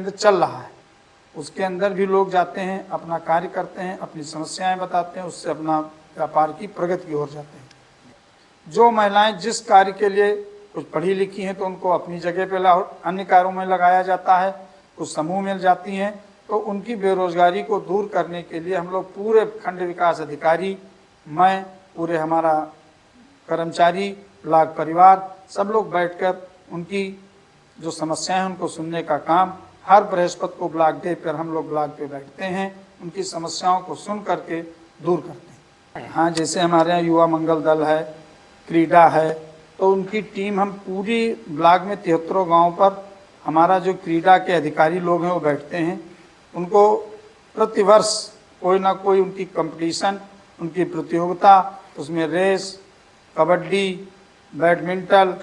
केंद्र चल रहा है उसके अंदर भी लोग जाते हैं, अपना कार्य करते हैं, अपनी समस्याएं बताते हैं, उससे अपना व्यापार की प्रगति की ओर जाते हैं। जो महिलाएं जिस कार्य के लिए कुछ पढ़ी लिखी हैं तो उनको अपनी जगह पे अन्य कार्यों में लगाया जाता है, कुछ समूह मिल जाती हैं, तो उनकी बेरोजगारी को दूर करने के लिए हम लोग पूरे खंड विकास अधिकारी, मैं, पूरे हमारा कर्मचारी, ब्लॉक परिवार, सब लोग बैठकर उनकी जो समस्याएं हैं उनको सुनने का काम, हर बृहस्पति को ब्लॉक डे पर हम लोग ब्लॉक पे बैठते हैं, उनकी समस्याओं को सुन करके दूर करते हैं। हाँ, जैसे हमारे यहाँ युवा मंगल दल है, क्रीडा है, तो उनकी टीम हम पूरी ब्लॉक में 73 गाँव पर हमारा जो क्रीडा के अधिकारी लोग हैं वो बैठते हैं। उनको प्रतिवर्ष कोई ना कोई उनकी कंपटीशन, उनकी प्रतियोगिता, उसमें रेस, कबड्डी, बैडमिंटन,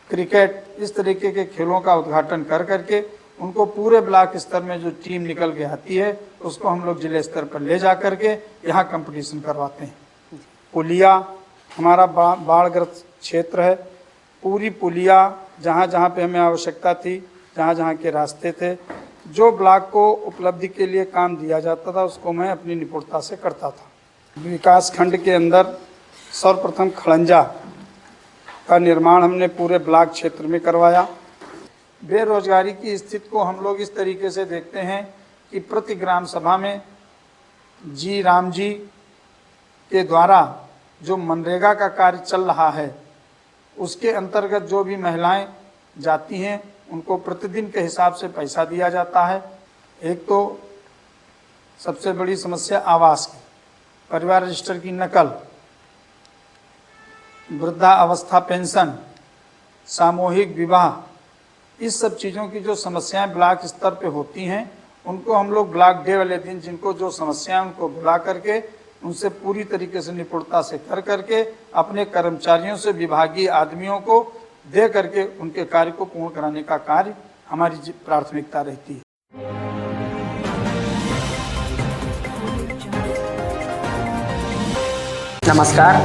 क्रिकेट, इस तरीके के खेलों का उद्घाटन कर करके उनको पूरे ब्लॉक स्तर में जो टीम निकल के आती है उसको हम लोग जिले स्तर पर ले जा करके यहाँ कंपटीशन करवाते हैं। पुलिया हमारा बाढ़ग्रस्त क्षेत्र है, पूरी पुलिया जहाँ जहाँ पे हमें आवश्यकता थी, जहाँ जहाँ के रास्ते थे, जो ब्लॉक को उपलब्धि के लिए काम दिया जाता था उसको मैं अपनी निपुणता से करता था। विकास खंड के अंदर सर्वप्रथम खड़ंजा का निर्माण हमने पूरे ब्लॉक क्षेत्र में करवाया। बेरोजगारी की स्थिति को हम लोग इस तरीके से देखते हैं कि प्रति ग्राम सभा में जी राम जी के द्वारा जो मनरेगा का कार्य चल रहा है उसके अंतर्गत जो भी महिलाएं जाती हैं उनको प्रतिदिन के हिसाब से पैसा दिया जाता है। एक तो सबसे बड़ी समस्या आवास की, परिवार रजिस्टर की नकल, वृद्धा अवस्था पेंशन, सामूहिक विवाह, इस सब चीज़ों की जो समस्याएं ब्लॉक स्तर पे होती हैं उनको हम लोग ब्लॉक डे वाले दिन जिनको जो समस्याएं उनको बुला करके उनसे पूरी तरीके से निपुणता से कर करके अपने कर्मचारियों से विभागीय आदमियों को दे करके उनके कार्य को पूर्ण कराने का कार्य हमारी प्राथमिकता रहती है। नमस्कार,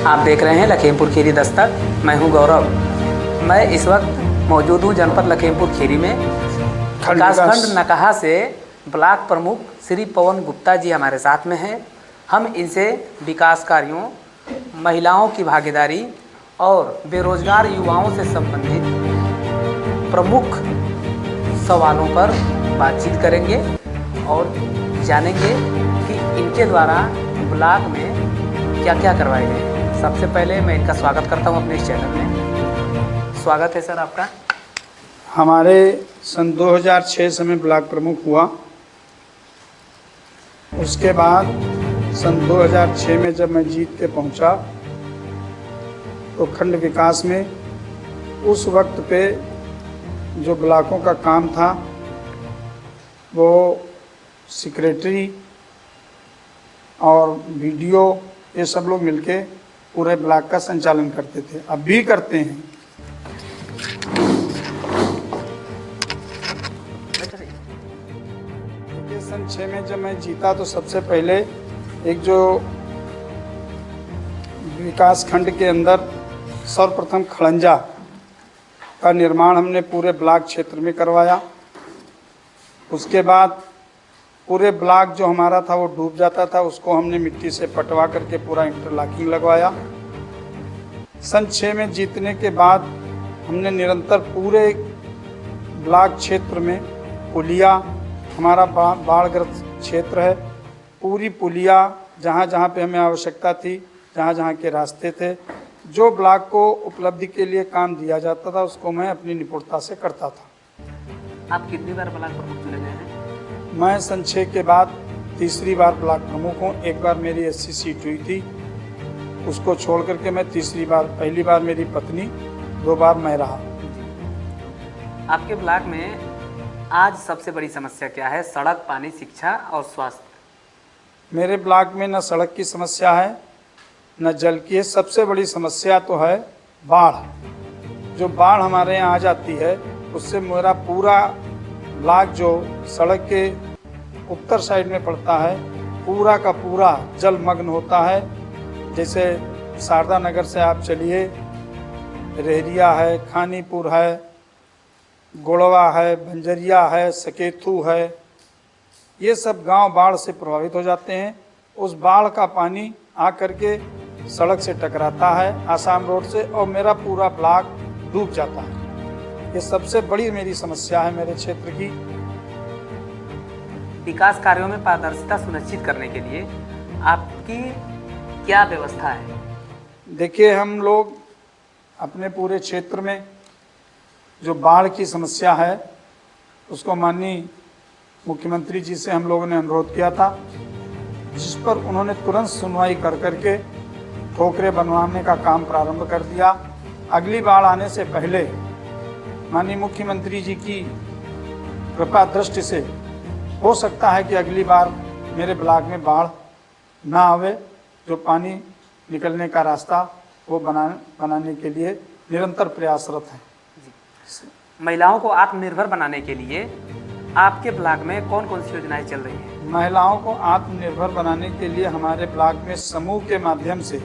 आप देख रहे हैं लखीमपुर खीरी दस्तक। मैं हूं गौरव। मैं इस वक्त मौजूद हूं जनपद लखीमपुर खीरी में। विकासखंड नकहा से ब्लॉक प्रमुख श्री पवन गुप्ता जी हमारे साथ में हैं। हम इनसे विकास कार्यों, महिलाओं की भागीदारी और बेरोजगार युवाओं से संबंधित प्रमुख सवालों पर बातचीत करेंगे और जानेंगे कि इनके द्वारा ब्लॉक में क्या क्या करवाए गए। सबसे पहले मैं इनका स्वागत करता हूं अपने इस चैनल में। स्वागत है सर आपका। हमारे सन 2006 से मैं ब्लॉक प्रमुख हुआ। उसके बाद सन 2006 में जब मैं जीत के पहुंचा तो खंड विकास में उस वक्त पे जो ब्लॉकों का काम था वो सेक्रेटरी और वीडियो, ये सब लोग मिलके पूरे ब्लॉक का संचालन करते थे, अब भी करते हैं। सन 6 में जब मैं जीता तो सबसे पहले एक जो विकास खंड के अंदर सर्वप्रथम खड़ंजा का निर्माण हमने पूरे ब्लॉक क्षेत्र में करवाया। उसके बाद पूरे ब्लॉक जो हमारा था वो डूब जाता था, उसको हमने मिट्टी से पटवा करके पूरा इंटरलॉकिंग लगवाया। सन 6 में जीतने के बाद हमने निरंतर पूरे ब्लॉक क्षेत्र में पुलिया, हमारा बाढ़ग्रस्त क्षेत्र है, पूरी पुलिया जहाँ जहाँ पे हमें आवश्यकता थी, जहाँ जहाँ के रास्ते थे, जो ब्लॉक को उपलब्धि के लिए काम दिया जाता था उसको मैं अपनी निपुणता से करता था। आप कितनी बार ब्लॉक प्रमुख चुने गए हैं? मैं सन 6 के बाद तीसरी बार ब्लॉक प्रमुख हूँ। एक बार मेरी 80 सीट हुई थी, उसको छोड़ करके मैं तीसरी बार, पहली बार मेरी पत्नी, 2 बार मैं रहा। आपके ब्लॉक में आज सबसे बड़ी समस्या क्या है? सड़क, पानी, शिक्षा और स्वास्थ्य। मेरे ब्लॉक में न सड़क की समस्या है न जल की है। सबसे बड़ी समस्या तो है बाढ़। जो बाढ़ हमारे यहाँ आ जाती है उससे मेरा पूरा ब्लॉक जो सड़क के उत्तर साइड में पड़ता है पूरा का पूरा जलमग्न होता है। जैसे शारदा नगर से आप चलिए, रहरिया है, खानीपुर है, गोड़वा है, बंजरिया है, सकेथू है, ये सब गांव बाढ़ से प्रभावित हो जाते हैं। उस बाढ़ का पानी आकर के सड़क से टकराता है आसाम रोड से और मेरा पूरा ब्लॉक डूब जाता है। ये सबसे बड़ी मेरी समस्या है मेरे क्षेत्र की। विकास कार्यों में पारदर्शिता सुनिश्चित करने के लिए आपकी क्या व्यवस्था है? देखिए, हम लोग अपने पूरे क्षेत्र में जो बाढ़ की समस्या है उसको माननीय मुख्यमंत्री जी से हम लोगों ने अनुरोध किया था, जिस पर उन्होंने तुरंत सुनवाई कर करके ठोकरे बनवाने का काम प्रारंभ कर दिया। अगली बाढ़ आने से पहले माननीय मुख्यमंत्री जी की कृपा दृष्टि से हो सकता है कि अगली बार मेरे ब्लॉक में बाढ़ ना आवे। जो पानी निकलने का रास्ता वो बनाने के लिए निरंतर प्रयासरत हैं। महिलाओं को आत्मनिर्भर बनाने के लिए आपके ब्लॉक में कौन कौन सी योजनाएं चल रही हैं? महिलाओं को आत्मनिर्भर बनाने के लिए हमारे ब्लॉक में समूह के माध्यम से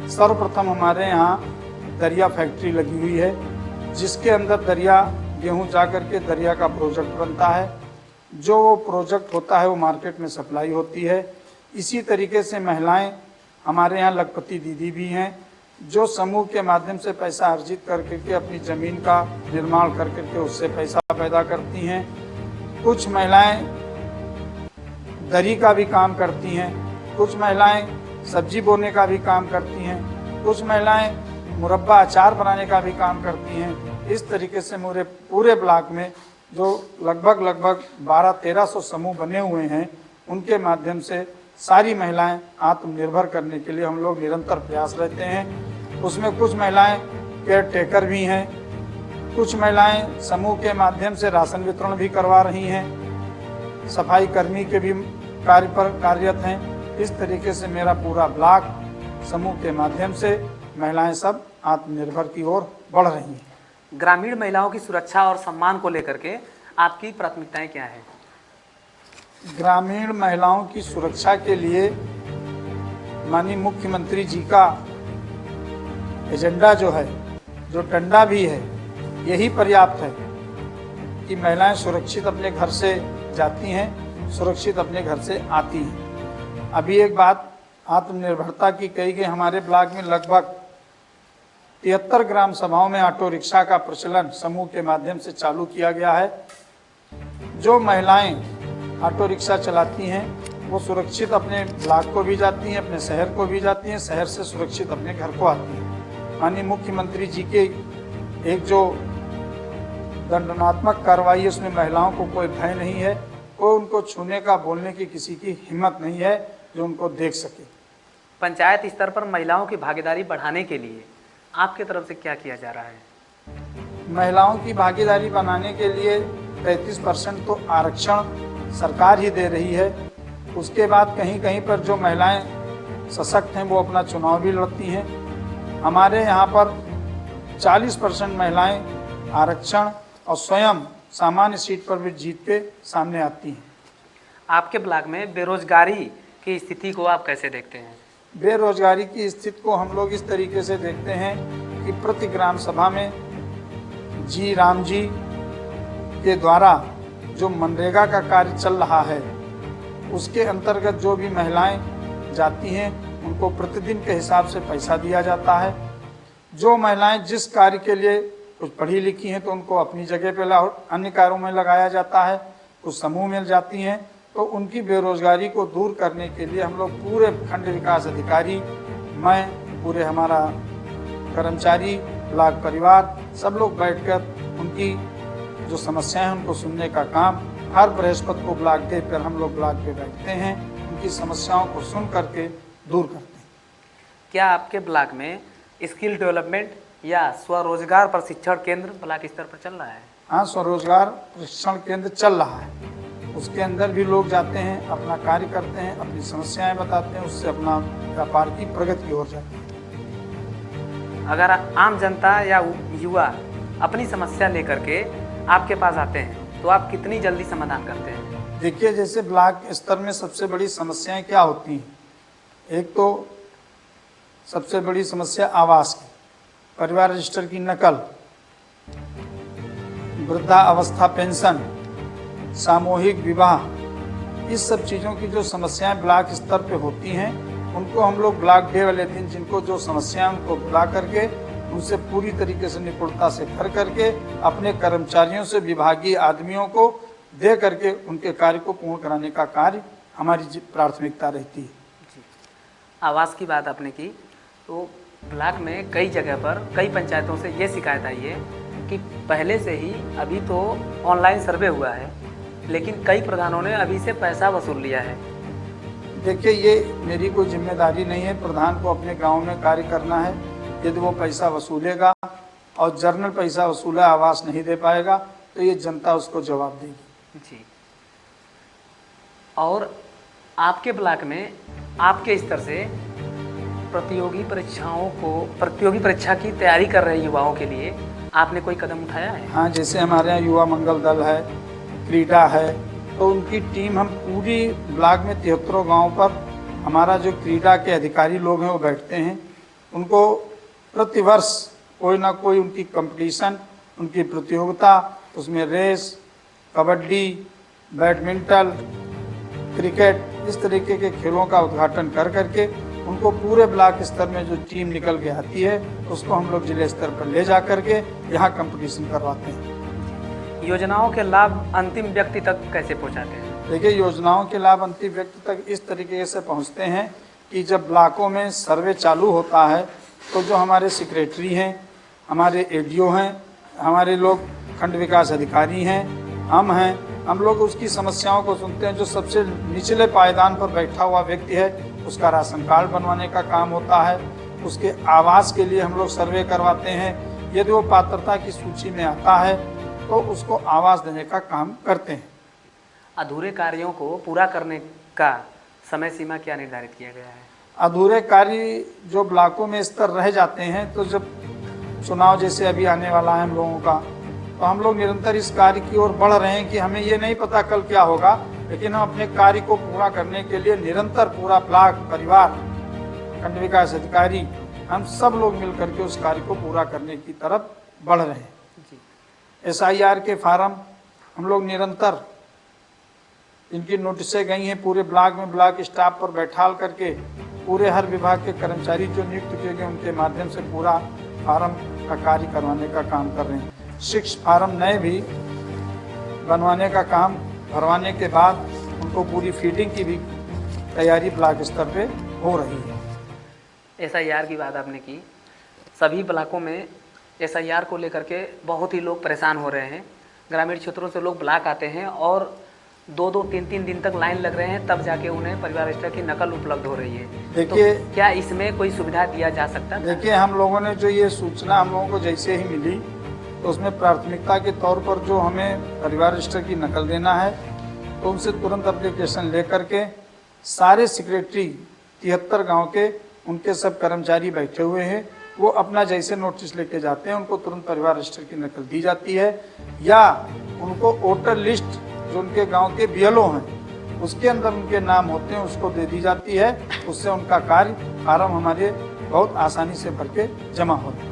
सर्वप्रथम हमारे यहाँ दरिया फैक्ट्री लगी हुई है, जिसके अंदर दरिया गेहूँ जा करके दरिया का प्रोजेक्ट बनता है। जो वो प्रोजेक्ट होता है वो मार्केट में सप्लाई होती है। इसी तरीके से महिलाएं हमारे यहाँ लखपति दीदी भी हैं, जो समूह के माध्यम से पैसा अर्जित कर करके अपनी ज़मीन का निर्माण कर करके उससे पैसा पैदा करती हैं। कुछ महिलाएं दरी का भी काम करती हैं, कुछ महिलाएं सब्जी बोने का भी काम करती हैं, कुछ महिलाएं मुरब्बा अचार बनाने का भी काम करती हैं। इस तरीके से मेरे पूरे ब्लॉक में जो लगभग 1200-1300 समूह बने हुए हैं, उनके माध्यम से सारी महिलाएं आत्मनिर्भर करने के लिए हम लोग निरंतर प्रयास रहते हैं। उसमें कुछ महिलाएं केयर टेकर भी हैं, कुछ महिलाएं समूह के माध्यम से राशन वितरण भी करवा रही हैं, सफाई कर्मी के भी कार्य पर कार्यरत हैं। इस तरीके से मेरा पूरा ब्लॉक समूह के माध्यम से महिलाएं सब आत्मनिर्भर की ओर बढ़ रही हैं। ग्रामीण महिलाओं की सुरक्षा और सम्मान को लेकर के आपकी प्राथमिकताएं क्या हैं? ग्रामीण महिलाओं की सुरक्षा के लिए माननीय मुख्यमंत्री जी का एजेंडा जो है, जो डंडा भी है, यही पर्याप्त है कि महिलाएं सुरक्षित अपने घर से जाती हैं, सुरक्षित अपने घर से आती हैं। अभी एक बात आत्मनिर्भरता की कही गई। हमारे ब्लॉक में लगभग 73 ग्राम सभाओं में ऑटो रिक्शा का प्रचलन समूह के माध्यम से चालू किया गया है। जो महिलाएं ऑटो रिक्शा चलाती हैं वो सुरक्षित अपने ब्लॉक को भी जाती हैं, अपने शहर को भी जाती हैं, शहर से सुरक्षित अपने घर को आती हैं। माननीय मुख्यमंत्री जी के एक जो दंडात्मक कार्रवाई है उसमें महिलाओं को कोई भय नहीं है, कोई उनको छूने का बोलने की किसी की हिम्मत नहीं है जो उनको देख सके। पंचायत स्तर पर महिलाओं की भागीदारी बढ़ाने के लिए आपके तरफ से क्या किया जा रहा है? महिलाओं की भागीदारी बनाने के लिए 33% तो आरक्षण सरकार ही दे रही है। उसके बाद कहीं कहीं पर जो महिलाएं सशक्त हैं वो अपना चुनाव भी लड़ती हैं। हमारे यहाँ पर 40% महिलाएं आरक्षण और स्वयं सामान्य सीट पर भी जीत के सामने आती हैं। आपके ब्लॉक में बेरोजगारी की स्थिति को आप कैसे देखते हैं? बेरोजगारी की स्थिति को हम लोग इस तरीके से देखते हैं कि प्रति ग्राम सभा में जी राम जी के द्वारा जो मनरेगा का कार्य चल रहा है उसके अंतर्गत जो भी महिलाएं जाती हैं उनको प्रतिदिन के हिसाब से पैसा दिया जाता है। जो महिलाएं जिस कार्य के लिए कुछ पढ़ी लिखी हैं तो उनको अपनी जगह पे अन्य कार्यों में लगाया जाता है, कुछ समूह मिल जाती हैं। तो उनकी बेरोजगारी को दूर करने के लिए हम लोग पूरे खंड विकास अधिकारी, मैं, पूरे हमारा कर्मचारी, ब्लॉक परिवार सब लोग बैठकर उनकी जो समस्याएं हैं उनको सुनने का काम हर बृहस्पति को ब्लॉक डे पर हम लोग ब्लॉक पे बैठते हैं, उनकी समस्याओं को सुन करके दूर करते हैं। क्या आपके ब्लॉक में स्किल डेवलपमेंट या स्वरोजगार प्रशिक्षण केंद्र ब्लॉक स्तर पर चल रहा है? हाँ, स्वरोजगार प्रशिक्षण केंद्र चल रहा है। उसके अंदर भी लोग जाते हैं, अपना कार्य करते हैं, अपनी समस्याएं बताते हैं, उससे अपना व्यापार की प्रगति की ओर जाते हैं। अगर आम जनता या युवा अपनी समस्या लेकर के आपके पास आते हैं तो आप कितनी जल्दी समाधान करते हैं? देखिए, जैसे ब्लॉक स्तर में सबसे बड़ी समस्याएं क्या होती हैं? एक तो सबसे बड़ी समस्या आवास की, परिवार रजिस्टर की नकल। वृद्धावस्था पेंशन, सामूहिक विवाह, इस सब चीज़ों की जो समस्याएं ब्लॉक स्तर पे होती हैं उनको हम लोग ब्लॉक डे वाले दिन जिनको जो समस्याएं उनको बुला करके उनसे पूरी तरीके से निपुणता से कर करके अपने कर्मचारियों से विभागीय आदमियों को दे करके उनके कार्य को पूर्ण कराने का कार्य हमारी प्राथमिकता रहती है। आवास की बात आपने की, तो ब्लॉक में कई जगह पर कई पंचायतों से ये शिकायत आई है कि पहले से ही, अभी तो ऑनलाइन सर्वे हुआ है लेकिन कई प्रधानों ने अभी से पैसा वसूल लिया है। देखिए, ये मेरी कोई जिम्मेदारी नहीं है। प्रधान को अपने गांव में कार्य करना है। यदि वो पैसा वसूलेगा और जर्नल पैसा वसूला आवास नहीं दे पाएगा तो ये जनता उसको जवाब देगी। जी। और आपके ब्लॉक में आपके स्तर से प्रतियोगी परीक्षा की तैयारी कर रहे युवाओं के लिए आपने कोई कदम उठाया है? हाँ, जैसे हमारे यहाँ युवा मंगल दल है, क्रीडा है, तो उनकी टीम हम पूरी ब्लॉक में 73 गाँव पर हमारा जो क्रीडा के अधिकारी लोग हैं वो बैठते हैं। उनको प्रतिवर्ष कोई ना कोई उनकी कंपटीशन, उनकी प्रतियोगिता, उसमें रेस, कबड्डी, बैडमिंटन, क्रिकेट, इस तरीके के खेलों का उद्घाटन कर करके उनको पूरे ब्लॉक स्तर में जो टीम निकल के आती है उसको हम लोग जिले स्तर पर ले जा करके यहाँ कंपटीशन करवाते हैं। योजनाओं के लाभ अंतिम व्यक्ति तक कैसे पहुँचाते हैं? देखिए, योजनाओं के लाभ अंतिम व्यक्ति तक इस तरीके से पहुँचते हैं कि जब ब्लॉकों में सर्वे चालू होता है तो जो हमारे सेक्रेटरी हैं, हमारे एडीओ हैं, हमारे लोग खंड विकास अधिकारी हैं, हम लोग उसकी समस्याओं को सुनते हैं। जो सबसे निचले पायदान पर बैठा हुआ व्यक्ति है उसका राशन कार्ड बनवाने का काम होता है। उसके आवास के लिए हम लोग सर्वे करवाते हैं। यदि वो पात्रता की सूची में आता है तो उसको आवास देने का काम करते हैं। अधूरे कार्यों को पूरा करने का समय सीमा क्या निर्धारित किया गया है? अधूरे कार्य जो ब्लॉकों में स्तर रह जाते हैं, तो जब चुनाव जैसे अभी आने वाला है हम लोगों का, तो हम लोग निरंतर इस कार्य की ओर बढ़ रहे हैं कि हमें ये नहीं पता कल क्या होगा, लेकिन हम अपने कार्य को पूरा करने के लिए निरंतर पूरा ब्लॉक परिवार, खंड विकास अधिकारी, हम सब लोग मिलकर के उस कार्य को पूरा करने की तरफ बढ़ रहे हैं। SIR के फार्म हम लोग निरंतर, इनकी नोटिसें गई हैं पूरे ब्लॉक में, ब्लॉक स्टाफ पर बैठाल करके पूरे हर विभाग के कर्मचारी जो नियुक्त किए गए उनके माध्यम से पूरा फार्म का कार्य करवाने का काम कर रहे हैं। 6 फार्म नए भी बनवाने का काम भरवाने के बाद उनको पूरी फीडिंग की भी तैयारी ब्लॉक स्तर पे हो रही है। SIR की बात आपने की, सभी ब्लॉकों में SIR को लेकर के बहुत ही लोग परेशान हो रहे हैं। ग्रामीण क्षेत्रों से लोग ब्लॉक आते हैं और 2-2, 3-3 दिन तक लाइन लग रहे हैं, तब जाके उन्हें परिवार रजिस्टर की नकल उपलब्ध हो रही है। देखिए, तो क्या इसमें कोई सुविधा दिया जा सकता है? देखिए, हम लोगों ने जो ये सूचना हम लोगों को जैसे ही मिली तो उसमें प्राथमिकता के तौर पर जो हमें परिवार रजिस्टर की नकल देना है तो उनसे तुरंत एप्लीकेशन ले करके सारे सेक्रेटरी 73 गाँव के उनके सब कर्मचारी बैठे हुए हैं, वो अपना जैसे नोटिस लेके जाते हैं उनको तुरंत परिवार रजिस्टर की नकल दी जाती है, या उनको वोटर लिस्ट जो उनके गांव के BLO हैं उसके अंदर उनके नाम होते हैं उसको दे दी जाती है। उससे उनका कार्य फार्म हमारे बहुत आसानी से भर के जमा होता है।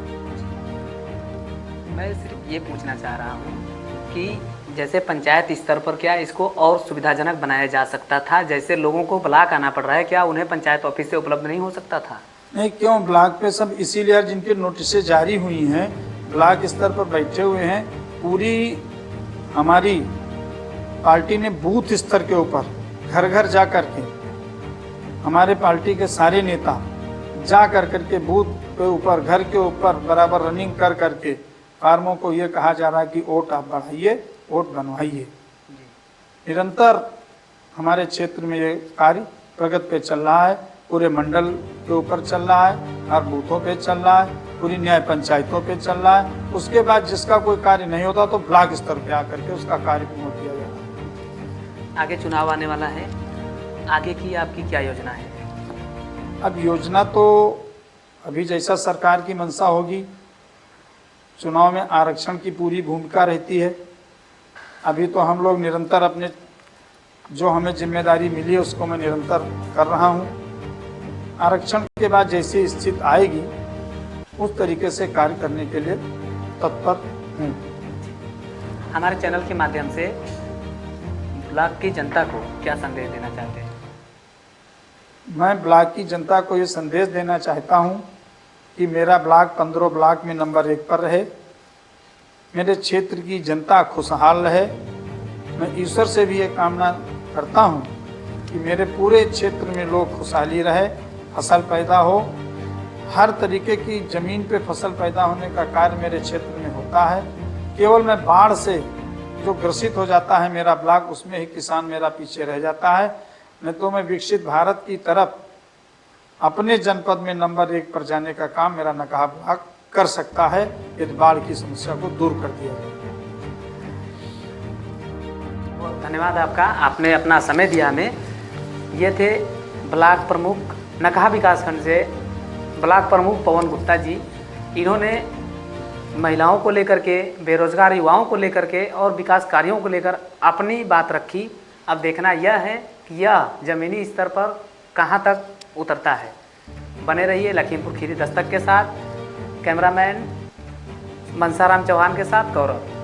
मैं सिर्फ ये पूछना चाह रहा हूँ कि जैसे पंचायत स्तर पर क्या इसको और सुविधाजनक बनाया जा सकता था? जैसे लोगों को ब्लॉक आना पड़ रहा है, क्या उन्हें पंचायत ऑफिस से उपलब्ध नहीं हो सकता था? नहीं, क्यों, ब्लॉक पे सब इसीलिए जिनकी नोटिसें जारी हुई हैं ब्लॉक स्तर पर बैठे हुए हैं। पूरी हमारी पार्टी ने बूथ स्तर के ऊपर घर घर जा कर के, हमारे पार्टी के सारे नेता जा कर के बूथ के ऊपर, घर के ऊपर बराबर रनिंग कर करके फार्मों को ये कहा जा रहा है कि वोट आप बढ़ाइए, वोट बनवाइए। निरंतर हमारे क्षेत्र में ये कार्य प्रगति पे चल रहा है, पूरे मंडल के ऊपर चल रहा है, हर बूथों पे चल रहा है, पूरी न्याय पंचायतों पे चल रहा है। उसके बाद जिसका कोई कार्य नहीं होता तो ब्लॉक स्तर पे आकर के उसका कार्य पूर्ण किया जाता है। आगे चुनाव आने वाला है, आगे की आपकी क्या योजना है? अब योजना तो अभी जैसा सरकार की मंशा होगी, चुनाव में आरक्षण की पूरी भूमिका रहती है। अभी तो हम लोग निरंतर अपने जो हमें जिम्मेदारी मिली है उसको मैं निरंतर कर रहा हूँ। आरक्षण के बाद जैसी स्थिति आएगी उस तरीके से कार्य करने के लिए तत्पर हूँ। हमारे चैनल के माध्यम से ब्लॉक की जनता को क्या संदेश देना चाहते हैं? मैं ब्लॉक की जनता को ये संदेश देना चाहता हूँ कि मेरा ब्लॉक 15 ब्लॉक में नंबर 1 पर रहे, मेरे क्षेत्र की जनता खुशहाल रहे। मैं ईश्वर से भी ये कामना करता हूँ कि मेरे पूरे क्षेत्र में लोग खुशहाली रहे, फसल पैदा हो, हर तरीके की ज़मीन पे फसल पैदा होने का कार्य मेरे क्षेत्र में होता है। केवल मैं बाढ़ से जो ग्रसित हो जाता है मेरा ब्लॉक, उसमें ही किसान मेरा पीछे रह जाता है। नहीं तो मैं विकसित भारत की तरफ अपने जनपद में नंबर 1 पर जाने का काम मेरा नकहा ब्लॉक कर सकता है यदि बाढ़ की समस्या को दूर कर दिया जाए। धन्यवाद आपका, आपने अपना समय दिया हमें। ये थे ब्लॉक प्रमुख नकहा विकासखंड से ब्लॉक प्रमुख पवन गुप्ता जी। इन्होंने महिलाओं को लेकर के, बेरोजगार युवाओं को लेकर के और विकास कार्यों को लेकर अपनी बात रखी। अब देखना यह है कि यह ज़मीनी स्तर पर कहां तक उतरता है। बने रहिए लखीमपुर खीरी दस्तक के साथ। कैमरामैन मनसाराम चौहान के साथ गौरव।